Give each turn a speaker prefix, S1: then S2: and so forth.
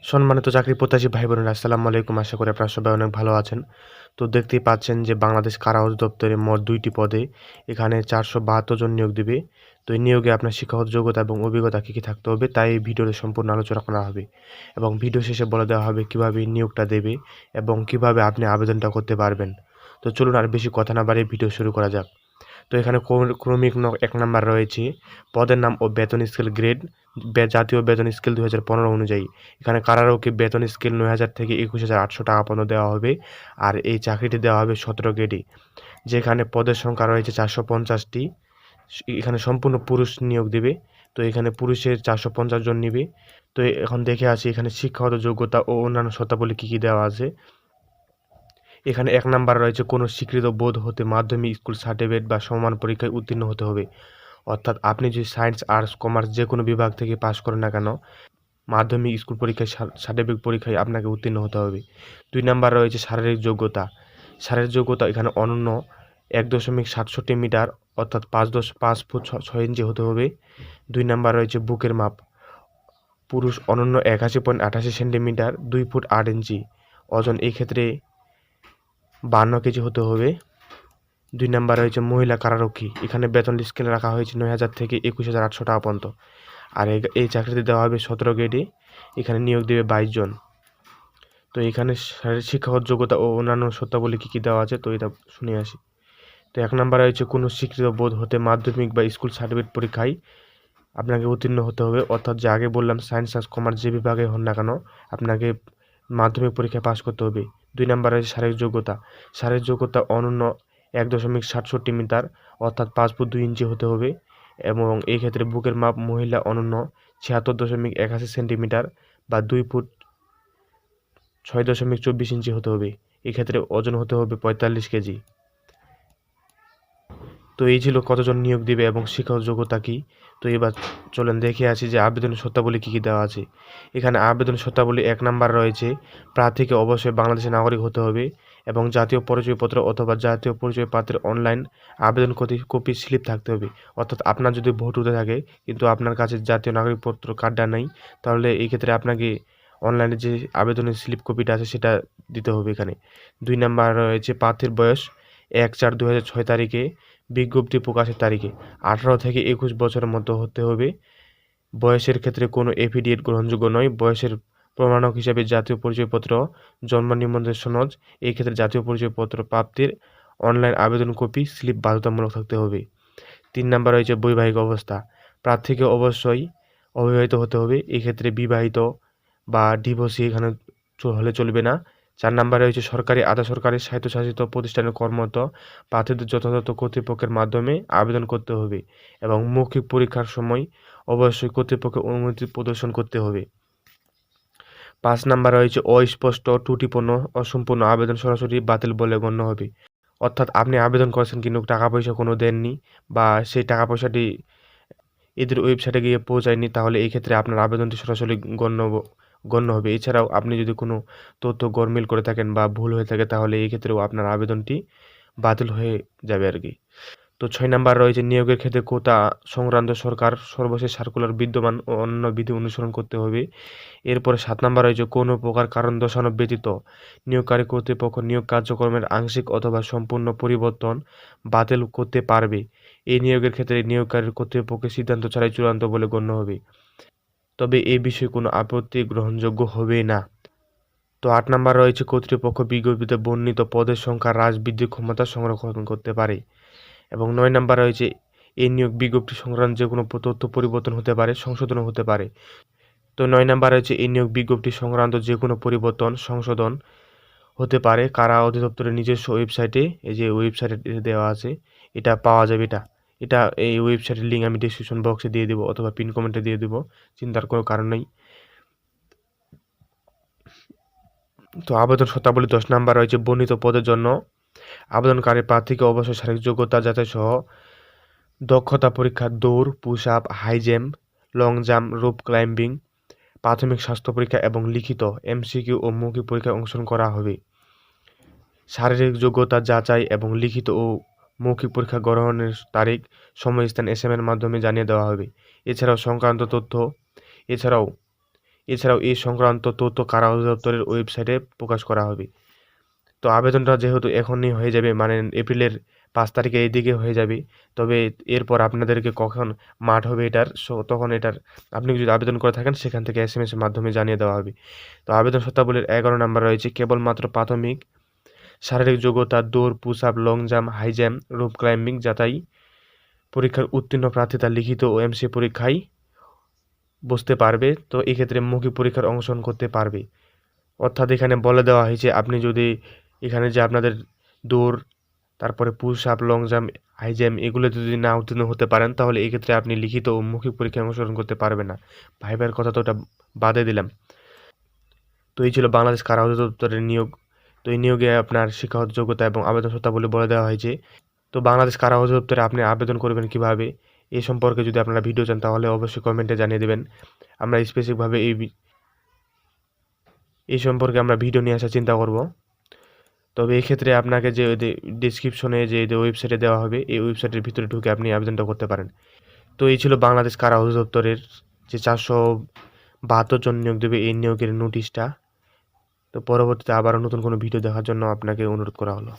S1: সম্মানিত চাকরি প্রত্যাশী ভাই বোনেরা আসসালামু আলাইকুম। আশা করি আপনারা সবাই অনেক ভালো আছেন। তো দেখতেই পাচ্ছেন যে বাংলাদেশ কারা অধিদপ্তরে মোট ২টি পদে এখানে ৪৭২ জন নিয়োগ দিবে। তো এই নিয়োগে আপনার শিক্ষাগত যোগ্যতা এবং অভিজ্ঞতা কী থাকতে হবে তাই এই ভিডিওতে সম্পূর্ণ আলোচনা করা হবে। এবং ভিডিও শেষে বলে দেওয়া হবে কিভাবে এই নিয়োগটা দেবে এবং কিভাবে আপনি আবেদনটা করতে পারবেন। তো চলুন আর বেশি কথা না বাড়িয়ে ভিডিও শুরু করা যাক। তো এখানে ক্রমিক ১ নাম্বার রয়েছে পদের নাম ও বেতন স্কেল গ্রেড জাতীয় বেতন স্কেল ২০১৫ অনুযায়ী। এখানে কারারক্ষী বেতন স্কেল ৯,০০০ থেকে ২১,৮০০ টাকা পর্যন্ত দেওয়া হবে। আর এই চাকরিটি দেওয়া হবে ১৭ গ্রেডে। যেখানে পদের সংখ্যা রয়েছে ৪৫০টি। এখানে সম্পূর্ণ পুরুষ নিয়োগ দেবে। তো এখানে পুরুষের ৪৫০ জন নিবে। তো এখন দেখে আসি এখানে শিক্ষাগত যোগ্যতা ও অন্যান্য শর্তাবলী কী দেওয়া আছে। এখানে ১ নাম্বার রয়েছে কোনো স্বীকৃত বোর্ড হতে মাধ্যমিক, স্কুল সার্টিফিকেট বা সমমান পরীক্ষায় উত্তীর্ণ হতে হবে। অর্থাৎ আপনি যদি সায়েন্স, আর্টস, কমার্স যেকোনো বিভাগ থেকে পাস করেন না কেন, মাধ্যমিক, স্কুল পরীক্ষায় সার্টিফিকেট পরীক্ষায় আপনাকে উত্তীর্ণ হতে হবে। ২ নাম্বার রয়েছে শারীরিক যোগ্যতা। শারীরিক যোগ্যতা এখানে অনূন্য ১.৬৭ মিটার অর্থাৎ ৫ ফুট ৬ ইঞ্চি হতে হবে। ২ নাম্বার রয়েছে বুকের মাপ। পুরুষ অনূন্য ৮১.৮৮ সেন্টিমিটার ২ ফুট ৮ ইঞ্চি। ওজন এই ক্ষেত্রে ৫২ কেজি হতে হবে। ২ নাম্বার রয়েছে মহিলা কারারক্ষী। এখানে বেতন স্কেল রাখা হয়েছে ৯,০০০ থেকে ২১,৮০০ টাকা পর্যন্ত। আর এই চাকরিতে দেওয়া হবে ১৭ গ্রেডে। এখানে নিয়োগ দেবে ২২ জন। তো এখানে শারীরিক শিক্ষাগত যোগ্যতা ও অন্যান্য শর্তাবলী কী দেওয়া আছে তো এটা শুনে আসি। তো ১ নাম্বারে রয়েছে কোনো স্বীকৃত বোর্ড হতে মাধ্যমিক বা স্কুল সার্টিফিকেট পরীক্ষায় আপনাকে উত্তীর্ণ হতে হবে। অর্থাৎ যে আগে বললাম সায়েন্স, আর্টস, কমার্স যে বিভাগে হন না কেন আপনাকে মাধ্যমিক পরীক্ষায় পাস করতে হবে। ২ নাম্বারে রয়েছে শারীরিক যোগ্যতা। শারীরিক যোগ্যতা অনূন্য ১.৬৭ মিটার অর্থাৎ ৫ ফুট ২ ইঞ্চি হতে হবে এবং এই ক্ষেত্রে বুকের মাপ মহিলা অনূন্য ৭৬.৮১ সেন্টিমিটার বা ২ ফুট ৬.২৪ ইঞ্চি হতে হবে। এক্ষেত্রে ওজন হতে হবে ৪৫ কেজি। তো এই ছিল কতজন নিয়োগ দিবে এবং শিক্ষাগত যোগ্যতা কী। তো এবার চলেন দেখে আসি যে আবেদনের শর্তাবলী কী দেওয়া আছে। এখানে আবেদন শর্তাবলী ১ নাম্বার রয়েছে প্রার্থীকে অবশ্যই বাংলাদেশের নাগরিক হতে হবে এবং জাতীয় পরিচয়পত্র অথবা জাতীয় পরিচয়পত্রের অনলাইন আবেদন কপি স্লিপ থাকতে হবে। অর্থাৎ আপনার যদি ভোট হতে থাকে কিন্তু আপনার কাছে জাতীয় নাগরিকপত্র কার্ডটা নেই, তাহলে এই ক্ষেত্রে আপনাকে অনলাইনে যে আবেদনের স্লিপ কপিটা আছে সেটা দিতে হবে এখানে। ২ নাম্বার রয়েছে প্রার্থীর বয়স ১/৪/২০০৬ তারিখে বিজ্ঞপ্তি প্রকাশের তারিখে ১৮ থেকে ২১ বছরের মধ্যে হতে হবে। বয়সের ক্ষেত্রে কোনো এফিডেভিট গ্রহণযোগ্য নয়। বয়সের প্রমাণক হিসাবে জাতীয় পরিচয়পত্র, জন্ম নিবন্ধন সনদ, এই ক্ষেত্রে জাতীয় পরিচয়পত্র প্রাপ্তির অনলাইন আবেদন কপি স্লিপ বাধ্যতামূলক থাকতে হবে। ৩ নাম্বার রয়েছে বৈবাহিক অবস্থা। প্রার্থীকে অবশ্যই অবিবাহিত হতে হবে। এক্ষেত্রে বিবাহিত বা ডিভোর্সি এখানে হলে চলবে না। ৪ নাম্বারে রয়েছে সরকারি, আধা সরকারি, স্বায়ত্তশাসিত প্রতিষ্ঠানে কর্মরত প্রার্থীদের যথাযথ কর্তৃপক্ষের মাধ্যমে আবেদন করতে হবে এবং মৌখিক পরীক্ষার সময় অবশ্যই কর্তৃপক্ষের অনুমতি প্রদর্শন করতে হবে। ৫ নাম্বার রয়েছে অস্পষ্ট, ত্রুটিপূর্ণ, অসম্পূর্ণ আবেদন সরাসরি বাতিল বলে গণ্য হবে। অর্থাৎ আপনি আবেদন করেছেন কিন্তু টাকা পয়সা কোনো দেননি বা সেই টাকা পয়সাটি এদের ওয়েবসাইটে গিয়ে পৌঁছায়নি, তাহলে এই ক্ষেত্রে আপনার আবেদনটি সরাসরি গণ্য হবে। এছাড়াও আপনি যদি কোনো তথ্য গরমিল করে থাকেন বা ভুল হয়ে থাকে তাহলে এই ক্ষেত্রেও আপনার আবেদনটি বাতিল হয়ে যাবে আর কি। তো ৬ নাম্বার রয়েছে নিয়োগের ক্ষেত্রে কোটা সংক্রান্ত সরকার সর্বশেষ সার্কুলার বিদ্যমান ও অন্যান্য বিধি অনুসরণ করতে হবে। এরপরে ৭ নাম্বার রয়েছে কোনো প্রকার কারণ দর্শানো ব্যতীত নিয়োগকারী কর্তৃপক্ষ নিয়োগ কার্যক্রমের আংশিক অথবা সম্পূর্ণ পরিবর্তন বাতিল করতে পারবে। এই নিয়োগের ক্ষেত্রে নিয়োগকারী কর্তৃপক্ষের সিদ্ধান্ত ছাড়াই চূড়ান্ত বলে গণ্য হবে। তবে এ বিষয়ে কোনো আপত্তি গ্রহণযোগ্য হবে না। তো ৮ নাম্বার রয়েছে কর্তৃপক্ষ বিজ্ঞপ্তিতে বর্ণিত পদের সংখ্যা হ্রাস বৃদ্ধির ক্ষমতা সংরক্ষণ করতে পারে এবং ৯ নাম্বার রয়েছে এই নিয়োগ বিজ্ঞপ্তি সংক্রান্ত যে কোনো তথ্য পরিবর্তন হতে পারে, সংশোধনও হতে পারে। তো ৯ নাম্বার রয়েছে এই নিয়োগ বিজ্ঞপ্তি সংক্রান্ত যে কোনো পরিবর্তন, সংশোধন হতে পারে কারা অধিদপ্তরের নিজস্ব ওয়েবসাইটে, এই যে ওয়েবসাইটে দেওয়া আছে এটা পাওয়া যাবে এই ওয়েবসাইটের লিঙ্ক আমি ডেসক্রিপশন বক্সে দিয়ে দেবো অথবা পিন কমেন্টে দিয়ে দেবো, চিন্তার কোনো কারণ নেই। তো আবেদন শর্তাবলী ১০ নাম্বার রয়েছে বর্ণিত পদের জন্য আবেদনকারী প্রার্থীকে অবশ্যই শারীরিক যোগ্যতা যাচাই সহ দক্ষতা পরীক্ষা, দৌড়, push up, high jump, long jump, rope climbing, প্রাথমিক স্বাস্থ্য পরীক্ষা এবং লিখিত এমসিকিউ ও মৌখিক পরীক্ষায় অংশগ্রহণ করা হবে। শারীরিক যোগ্যতা যাচাই এবং লিখিত ও মৌখিক পরীক্ষা গ্রহণের তারিখ, সময়, স্থান এসএমএর মাধ্যমে জানিয়ে দেওয়া হবে। এছাড়াও এছাড়াও এই সংক্রান্ত তথ্য কারা অধিদপ্তরের ওয়েবসাইটে প্রকাশ করা হবে। তো আবেদনটা যেহেতু এখনই হয়ে যাবে, মানে এপ্রিলের 5 তারিখে এইদিকে হয়ে যাবে, তবে এরপর আপনাদেরকে কখন মাঠ হবে এটার তখন এটার আপনি যদি আবেদন করে থাকেন সেখান থেকে SMS এর মাধ্যমে জানিয়ে দেওয়া হবে। তো আবেদন শর্তাবলীর 11 নাম্বার রয়েছে, কেবলমাত্র প্রাথমিক শারীরিক যোগ্যতা দৌড়, push up, long jump, high jump, rope climbing যাচাই পরীক্ষার উত্তীর্ণ প্রার্থী তার লিখিত ও MC পরীক্ষায় বসতে পারবে। তো এক্ষেত্রে মৌখিক পরীক্ষার অংশগ্রহণ করতে পারবে। অর্থাৎ এখানে বলে দেওয়া হয়েছে আপনি যদি এখানে যে আপনাদের দৌড়, তারপরে push up, long jump, high jump এগুলোতে যদি না উত্তীর্ণ হতে পারেন তাহলে এক্ষেত্রে আপনি লিখিত ও মৌখিক পরীক্ষায় অংশগ্রহণ করতে পারবেন না। ভাইবার কথা তো ওটা বাদে দিলাম। তো এই ছিল বাংলাদেশ কারা অধিদপ্তরের নিয়োগ। তো এই নিয়োগে আপনার শিক্ষাগত যোগ্যতা এবং আবেদন শর্তাবলী বলে দেওয়া হয়েছে। তো বাংলাদেশ কারা অধিদপ্তরে আপনি আবেদন করবেন কিভাবে, এই সম্পর্কে যদি আপনারা ভিডিও চান তাহলে অবশ্যই কমেন্টে জানিয়ে দেবেন। আমরা স্পেসিফিকভাবে এই সম্পর্কে আমরা ভিডিও নিয়ে আসার চিন্তা করব। তবে এক্ষেত্রে আপনাকে যে ডিসক্রিপশনে যে ওয়েবসাইটে দেওয়া হবে এই ওয়েবসাইটের ভিতরে ঢুকে আপনি আবেদনটা করতে পারেন। তো এই ছিল বাংলাদেশ কারা অধিদপ্তরের যে 472 জন নিয়োগ দেবে এই নিয়োগের নোটিশটা। তো পরবর্তীতে আবারও নতুন কোনো ভিডিও দেখার জন্য আপনাকে অনুরোধ করা হলো।